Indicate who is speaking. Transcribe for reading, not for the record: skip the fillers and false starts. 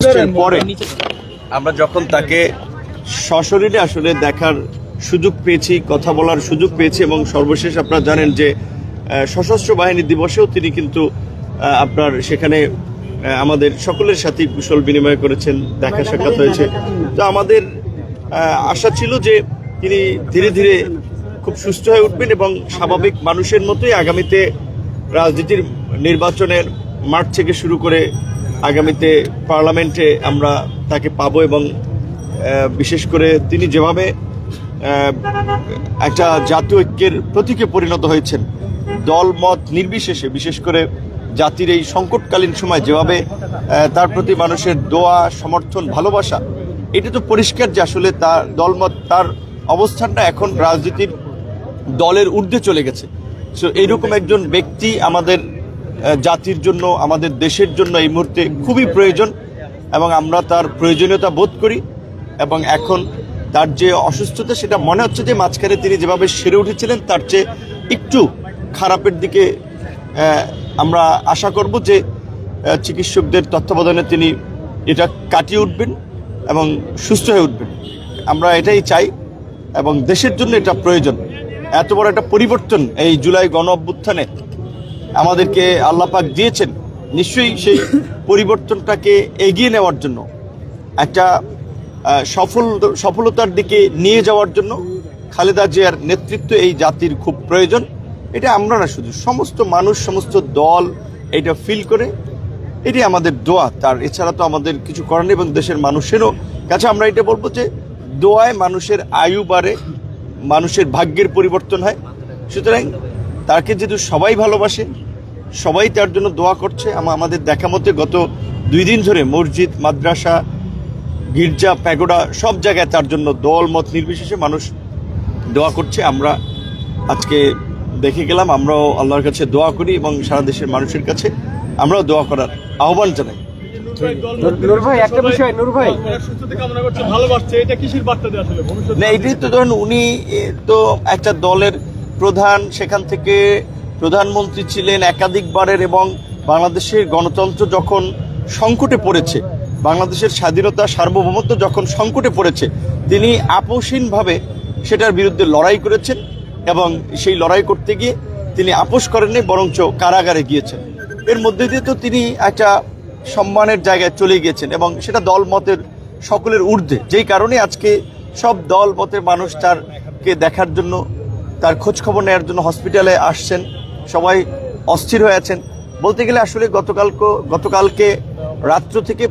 Speaker 1: আগস্টের পরে আমরা যখন তাকে সশরীরে আসলে দেখার সুযোগ পেয়েছি, কথা বলার সুযোগ পেয়েছি, এবং সর্বশেষ আপনারা জানেন যে সশস্ত্র বাহিনী দিবসেও তিনি কিন্তু আপনার সেখানে আমাদের সকলের সাথে কুশল বিনিময় করেছেন, দেখা সাক্ষাৎ হয়েছে। তো আমাদের আশা ছিল যে তিনি ধীরে ধীরে খুব সুস্থ হয়ে উঠবেন এবং স্বাভাবিক মানুষের মতোই আগামীতে রাজনীতির নির্বাচনের মাঠ থেকে শুরু করে আগামীতে পার্লামেন্টে আমরা তাকে পাবো, এবং বিশেষ করে তিনি যেভাবে একটা জাতীয় ঐক্যের প্রতীকে পরিণত হয়েছেন, দল মত নির্বিশেষে, বিশেষ করে জাতির এই সংকটকালীন সময় যেভাবে তার প্রতি মানুষের দোয়া, সমর্থন, ভালোবাসা, এটা তো পরিষ্কার যে আসলে তার দলমত, তার অবস্থানটা এখন রাজনীতির দলের ঊর্ধ্বে চলে গেছে। সো এইরকম একজন ব্যক্তি আমাদের জাতির জন্য, আমাদের দেশের জন্য এই মুহূর্তে খুবই প্রয়োজন, এবং আমরা তার প্রয়োজনীয়তা বোধ করি। এবং এখন তার যে অসুস্থতা, সেটা মনে হচ্ছে যে মাঝখানে তিনি যেভাবে সেরে উঠেছিলেন তার চেয়ে একটু খারাপের দিকে আমরা আশা করব যে চিকিৎসকদের তত্ত্বাবধানে তিনি এটা কাটিয়ে উঠবেন এবং সুস্থ হয়ে উঠবেন। আমরা এটাই চাই এবং দেশের জন্য এটা প্রয়োজন। এত বড় একটা পরিবর্তন এই জুলাই গণ অভ্যুত্থানে আমাদেরকে আল্লাহ পাক দিয়েছেন, নিশ্চয়ই সেই পরিবর্তনটাকে এগিয়ে নেওয়ার জন্য, একটা সফলতার দিকে নিয়ে যাওয়ার জন্য খালেদা জিয়ার নেতৃত্ব এই জাতির খুব প্রয়োজন। এটা আমরা না, শুধু সমস্ত মানুষ, সমস্ত দল এটা ফিল করে। এটাই আমাদের দোয়া, তার এছাড়া তো আমাদের কিছু করার নেই। এবং দেশের মানুষেরও কাছে আমরা এটা বলবো যে দোয়ায় মানুষের আয়ু বাড়ে, মানুষের ভাগ্যের পরিবর্তন হয়। সুতরাং তাকে যেহেতু সবাই ভালোবাসে, সবাই তার জন্য দোয়া করছে। আমাদের দেখা মতে গত 2 দিন ধরে মসজিদ, মাদ্রাসা, গির্জা, প্যাগোডা সব জায়গায় তার জন্য দল মত নির্বিশেষে মানুষ দোয়া করছে। আমরা আজকে দেখে গেলাম, আমরাও আল্লাহর কাছে দোয়া করি এবং সারা দেশের মানুষের কাছে আমরাও দোয়া করার আহ্বান জানাই। না, এটাই তো ধরেন, উনি তো একটা দলের প্রধান, সেখান থেকে প্রধানমন্ত্রী ছিলেন একাধিকবারের, এবং বাংলাদেশের গণতন্ত্র যখন সংকটে পড়েছে, বাংলাদেশের স্বাধীনতা, সার্বভৌমত্ব যখন সংকটে পড়েছে, তিনি আপোষহীনভাবে সেটার বিরুদ্ধে লড়াই করেছেন, এবং সেই লড়াই করতে গিয়ে তিনি আপোষ করেননি, বরঞ্চ কারাগারে গিয়েছেন। এর মধ্যে দিয়ে তো তিনি একটা সম্মানের জায়গায় চলে গিয়েছেন, এবং সেটা দল মতের সকলের ঊর্ধ্বে। যেই কারণে আজকে সব দল মতের মানুষ তারকে দেখার জন্য, তার খোঁজ খবর নেওয়ার জন্য হসপিটালে আসছেন, সবাই অস্থির হয়ে আছেন। বলতে গেলে আসলে গতকালকে রাত্র থেকে